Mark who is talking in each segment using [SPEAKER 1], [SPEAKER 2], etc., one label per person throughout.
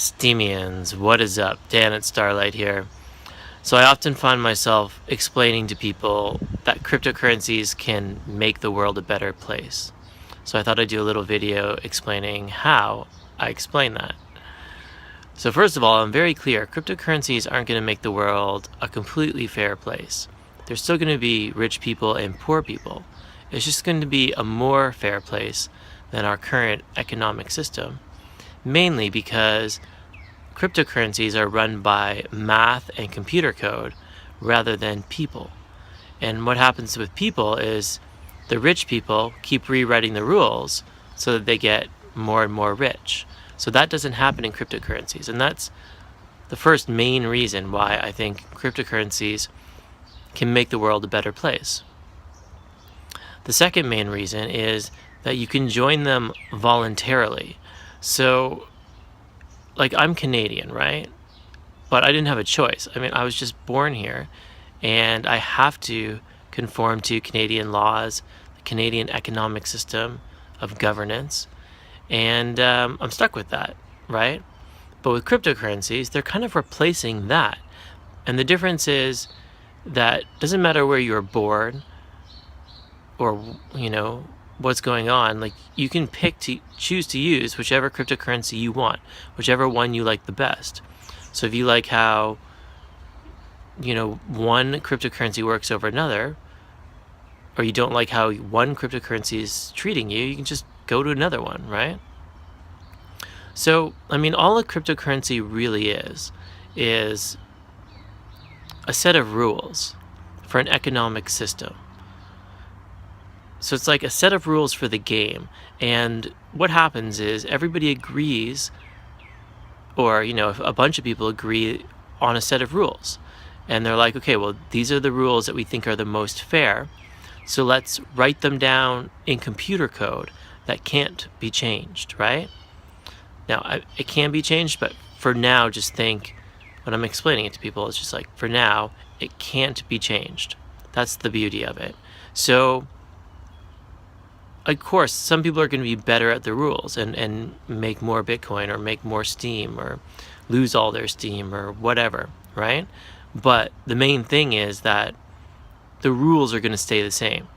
[SPEAKER 1] Steamians, what is up? Dan at Starlight here. So I often find myself explaining to people that cryptocurrencies can make the world a better place. So I thought I'd do a little video explaining how I explain that. So first of all, I'm very clear, cryptocurrencies aren't going to make the world a completely fair place. There's still going to be rich people and poor people. It's just going to be a more fair place than our current economic system. Mainly because cryptocurrencies are run by math and computer code rather than people. And what happens with people is the rich people keep rewriting the rules so that they get more and more rich. So that doesn't happen in cryptocurrencies. And that's the first main reason why I think cryptocurrencies can make the world a better place. The second main reason is that you can join them voluntarily. So, like, I'm Canadian, right? But I didn't have a choice. I mean, I was just born here, and I have to conform to Canadian laws, the Canadian economic system of governance, and I'm stuck with that, right? But with cryptocurrencies, they're kind of replacing that. And the difference is that it doesn't matter where you were born or, what's going on. Like, you can choose to use whichever cryptocurrency you want, whichever one you like the best. So if you like how one cryptocurrency works over another, or you don't like how one cryptocurrency is treating you, you can just go to another one, right? So I mean, all a cryptocurrency really is a set of rules for an economic system. So it's like a set of rules for the game. And what happens is everybody agrees, or, if a bunch of people agree on a set of rules. And they're like, okay, well, these are the rules that we think are the most fair. So let's write them down in computer code that can't be changed, right? Now, it can be changed, but for now, just think, when I'm explaining it to people, it's just like, for now, it can't be changed. That's the beauty of it. So, of course, some people are going to be better at the rules and make more Bitcoin or make more Steam or lose all their Steam or whatever, right? But the main thing is that the rules are going to stay the same.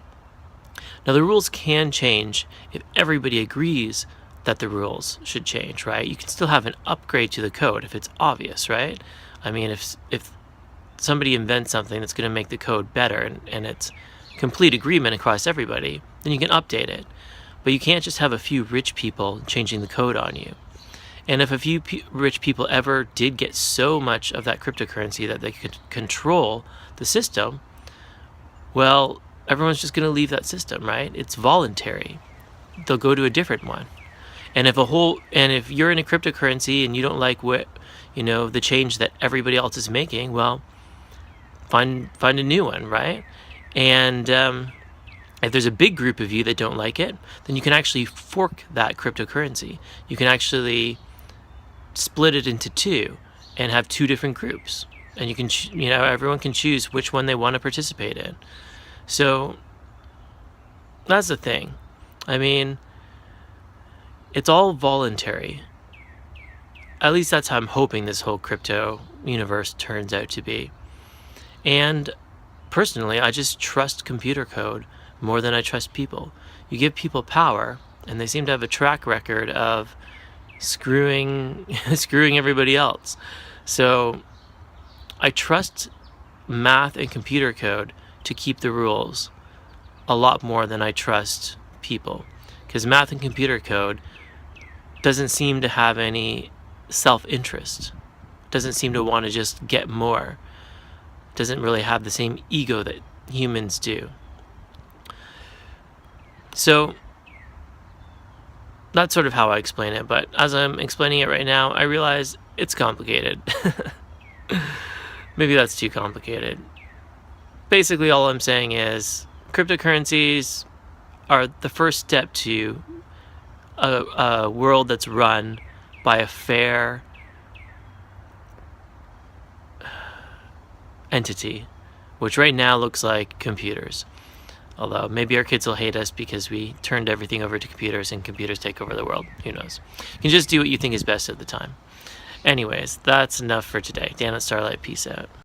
[SPEAKER 1] Now, the rules can change if everybody agrees that the rules should change, right? You can still have an upgrade to the code if it's obvious, right? I mean, if somebody invents something that's going to make the code better and it's complete agreement across everybody, then you can update it. But you can't just have a few rich people changing the code on you. And if a few rich people ever did get so much of that cryptocurrency that they could control the system, well, everyone's just going to leave that system, right? It's voluntary. They'll go to a different one. And if you're in a cryptocurrency and you don't like what, the change that everybody else is making, well, find a new one, right? And if there's a big group of you that don't like it, then you can actually fork that cryptocurrency. You can actually split it into two and have two different groups. And you can, everyone can choose which one they want to participate in. So that's the thing. I mean, it's all voluntary. At least that's how I'm hoping this whole crypto universe turns out to be. And personally, I just trust computer code more than I trust people. You give people power, and they seem to have a track record of screwing everybody else. So I trust math and computer code to keep the rules a lot more than I trust people. Because math and computer code doesn't seem to have any self-interest. Doesn't seem to want to just get more. Doesn't really have the same ego that humans do. So that's sort of how I explain it, but as I'm explaining it right now, I realize it's complicated. Maybe that's too complicated. Basically, all I'm saying is cryptocurrencies are the first step to a world that's run by a fair entity, which right now looks like computers. Although maybe our kids will hate us because we turned everything over to computers and computers take over the world. Who knows? You can just do what you think is best at the time. Anyways, that's enough for today. Dan at Starlight, peace out.